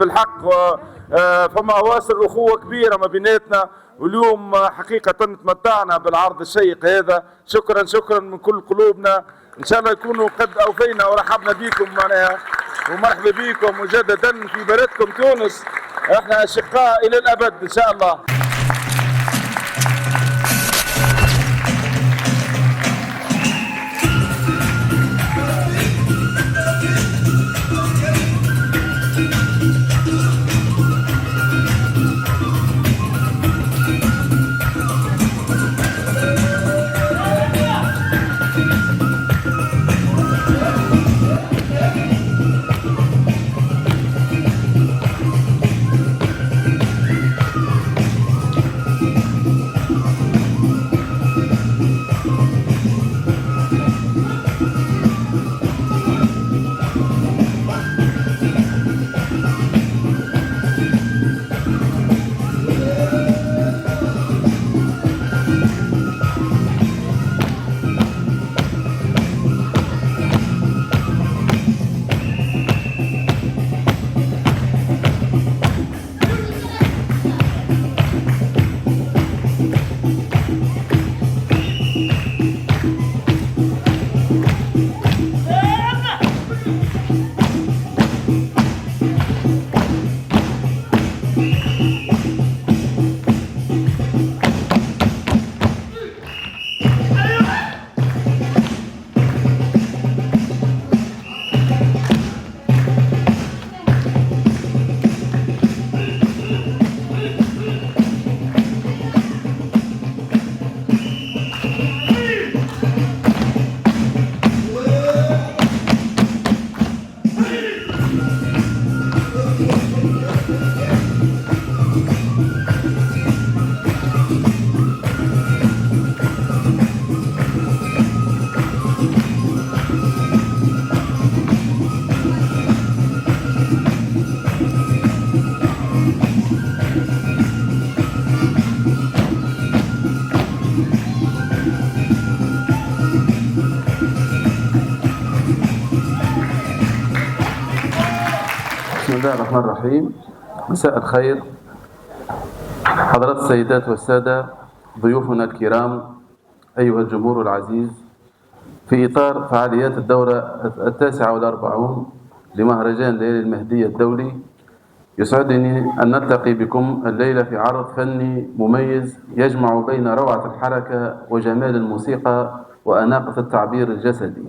بالحق فما واصل أخوة كبيرة ما بيناتنا، واليوم حقيقة تمتعنا بالعرض الشيق هذا. شكرا شكرا من كل قلوبنا، إن شاء الله يكونوا قد أوفينا ورحبنا بكم معناها، ومرحبا بكم مجددا في بلدكم تونس. احنا أشقاء إلى الأبد إن شاء الله. بسم الله الرحمن الرحيم. مساء الخير حضرات السيدات والسادة، ضيوفنا الكرام، أيها الجمهور العزيز. في إطار فعاليات الدورة 49 لمهرجان ليالي المهدية الدولي، يسعدني أن نلتقي بكم الليلة في عرض فني مميز يجمع بين روعة الحركة وجمال الموسيقى وأناقة التعبير الجسدي.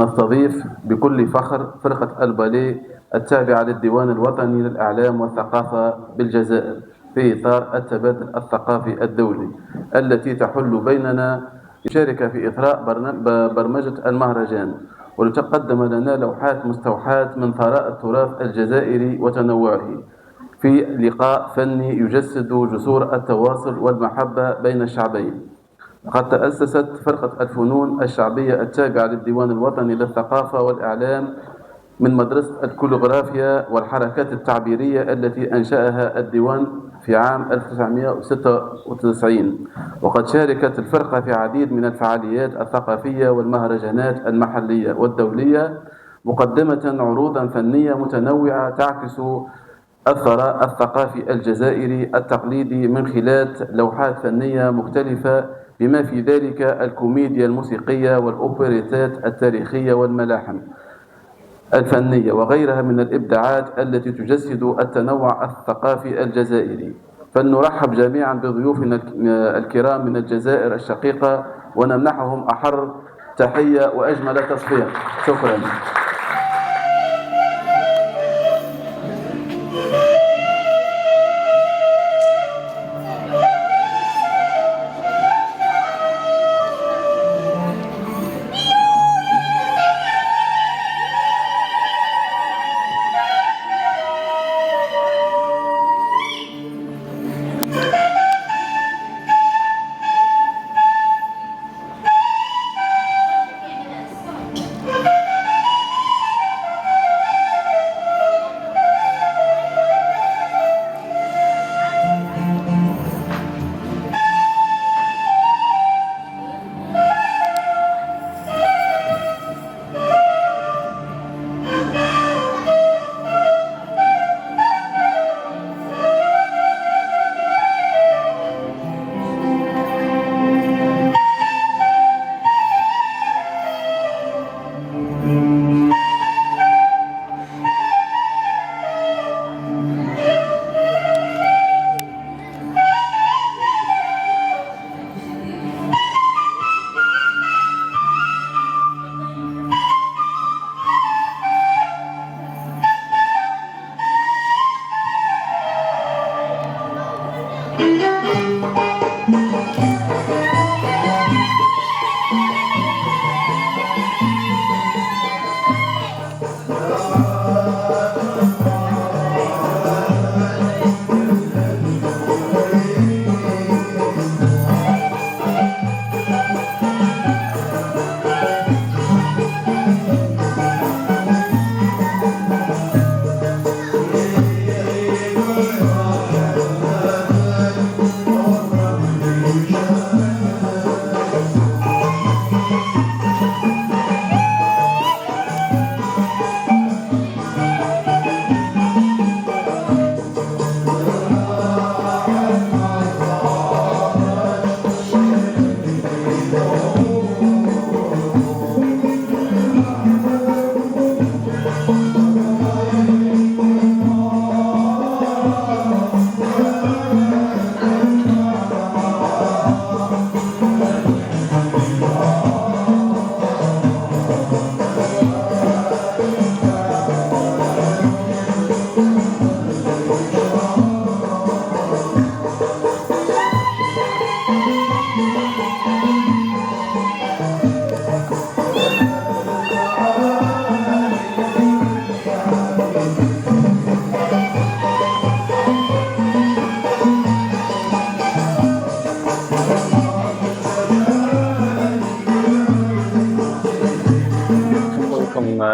نستضيف بكل فخر فرقة الباليه التابعة للديوان الوطني للإعلام والثقافة بالجزائر في إطار التبادل الثقافي الدولي التي تحل بيننا، يشارك في إثراء برمجة المهرجان، ولتقدم لنا لوحات مستوحاة من ثراء التراث الجزائري وتنوعه في لقاء فني يجسد جسور التواصل والمحبة بين الشعبين. لقد تأسست فرقة الفنون الشعبية التابعة للديوان الوطني للثقافة والإعلام من مدرسة الكولوغرافيا والحركات التعبيرية التي أنشأها الديوان في عام 1996، وقد شاركت الفرقة في عديد من الفعاليات الثقافية والمهرجانات المحلية والدولية، مقدمة عروضا فنية متنوعة تعكس الثراء الثقافي الجزائري التقليدي من خلال لوحات فنية مختلفة، بما في ذلك الكوميديا الموسيقية والأوبريتات التاريخية والملاحم الفنية وغيرها من الإبداعات التي تجسد التنوع الثقافي الجزائري. فلنرحب جميعا بضيوفنا الكرام من الجزائر الشقيقة ونمنحهم أحر تحية وأجمل تصفيق. شكرا.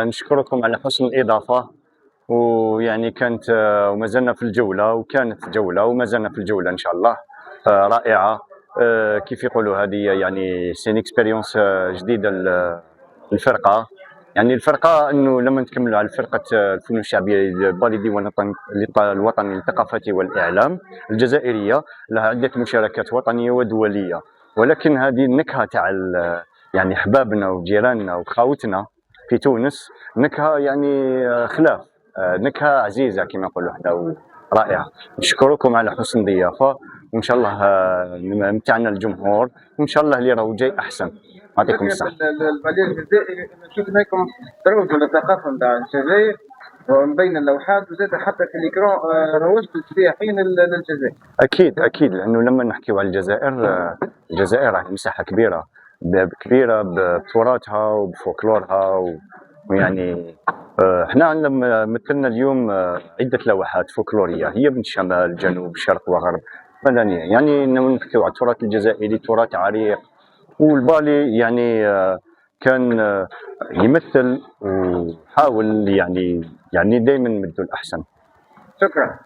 نشكركم على حسن الإضافة، ويعني كانت وما زلنا في الجولة، وكانت جولة وما زلنا في الجولة إن شاء الله رائعة. كيف يقولوا هذه يعني سين اكسبيريونس جديدة للفرقة. يعني الفرقة انه لما نتكملوا على فرقة الفنون الشعبية البالي ديوان الوطني للثقافة والإعلام الجزائرية، لها عدة مشاركات وطنية ودولية، ولكن هذه النكهة تاع يعني احبابنا وجيراننا وخاوتنا في تونس نكهة يعني خلاف، نكهة عزيزة كما نقولوا حنا رائعة. نشكركم على حسن الضيافة، وإن شاء الله متعنا الجمهور، وإن شاء الله اللي راهو جاي أحسن. يعطيكم الصحة. الباليه الجزائري شفنا لكم تروجوا للثقافة نتاع الجزائر ومبين اللوحات، وزاد حتى في الإكران روجتوا السياحيين للجزائر. أكيد لأنه لما نحكيو على الجزائر راهي مساحة كبيرة بتراثها وبفولكلورها ويعني احنا عندنا مثلنا اليوم عدة لوحات فولكلورية هي من الشمال جنوب شرق وغرب مدنية، يعني نحكيو على التراث الجزائري تراث عريق، والبالي يعني كان يمثل وحاول يعني دائما نمدوا الأحسن. شكرا.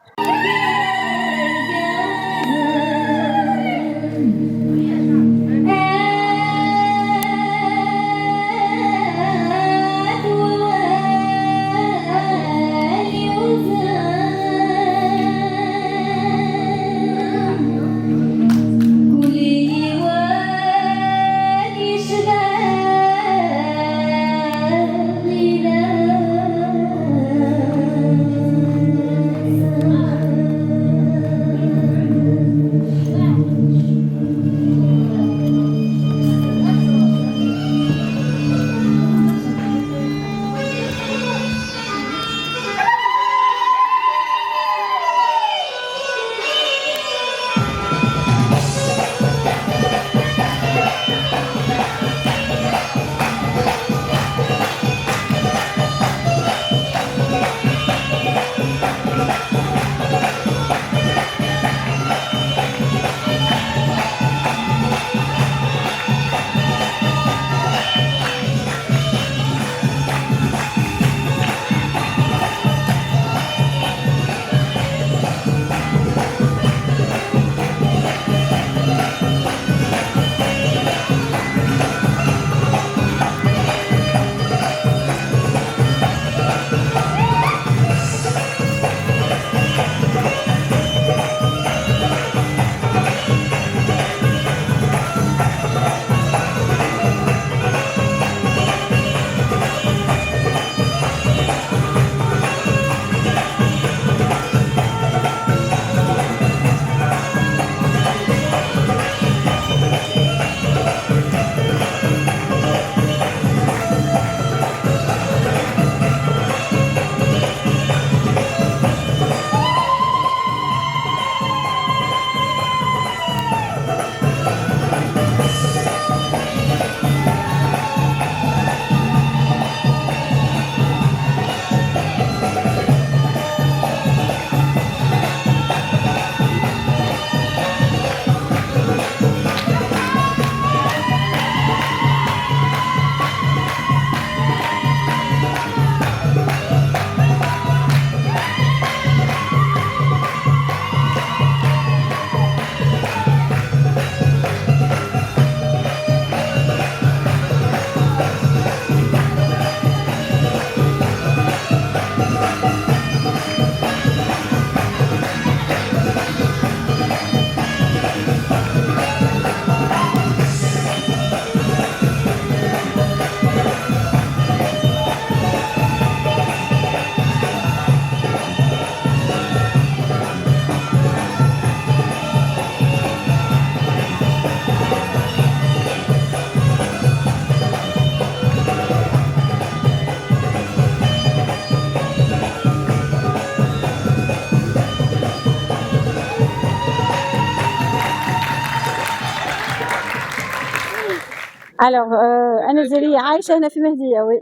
أنا جالية عايشة هنا في مهدية وي.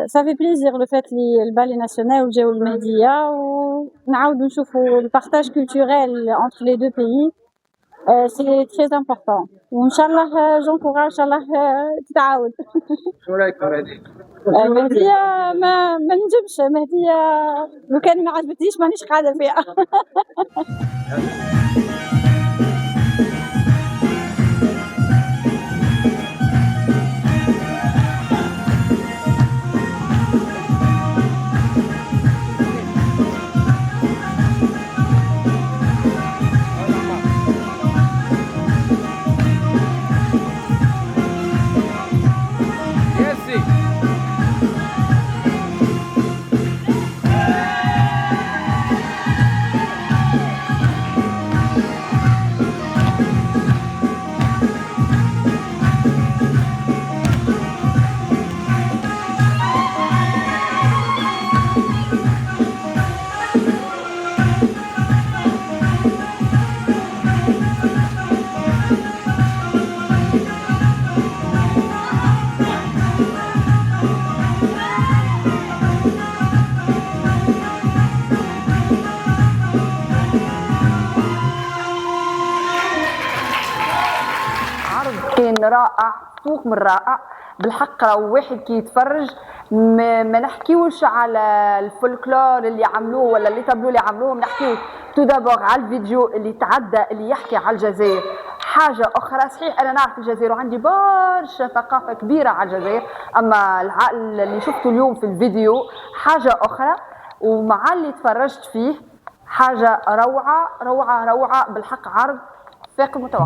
صافي بليزير لو فات لي البالي ناسيونال جاو المهدية ونعاودو نشوفو البارتاج كولتوريل انتر لي دو بيي. سي تري امبورطون وان شاء الله جونكوراج ان شاء الله تتعاود. شو رايك مهدي؟ مهدية ما نجمش مهدية لو كان ما عجبتنيش مانيش قاعدة فيها. كان رائع فوق من رائع بالحق. راهو واحد كي يتفرج ما نحكيوش على الفولكلور اللي عملوه ولا اللي تابلو اللي عملوهم، نحكيو تو دابور على الفيديو اللي تعدى اللي يحكي على الجزائر. حاجه اخرى صحيح انا نعرف الجزائر وعندي برشا ثقافه كبيره على الجزائر، اما العقل اللي شفته اليوم في الفيديو حاجه اخرى، ومع اللي تفرجت فيه حاجه روعه روعه روعه بالحق. عرض فاق المتوقع.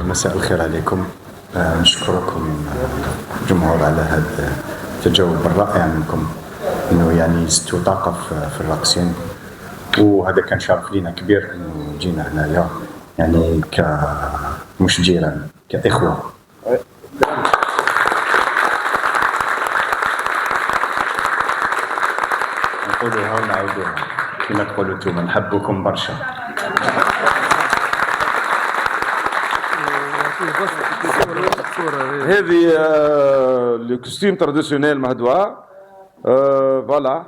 مساء الخير عليكم. نشكركم جمهور على هذا التجاوب الرائع منكم، انه يعني زدتوا طاقه في الراقصين، وهذا كان شرف لينا كبير انه جينا هنايا يعني مش جيران، كإخوة. نقولوها ونعاودوها كما تقولوا انتم، نحبكم برشا. هذه لو كوستيم تراديسيونيل مهدوى فوالا.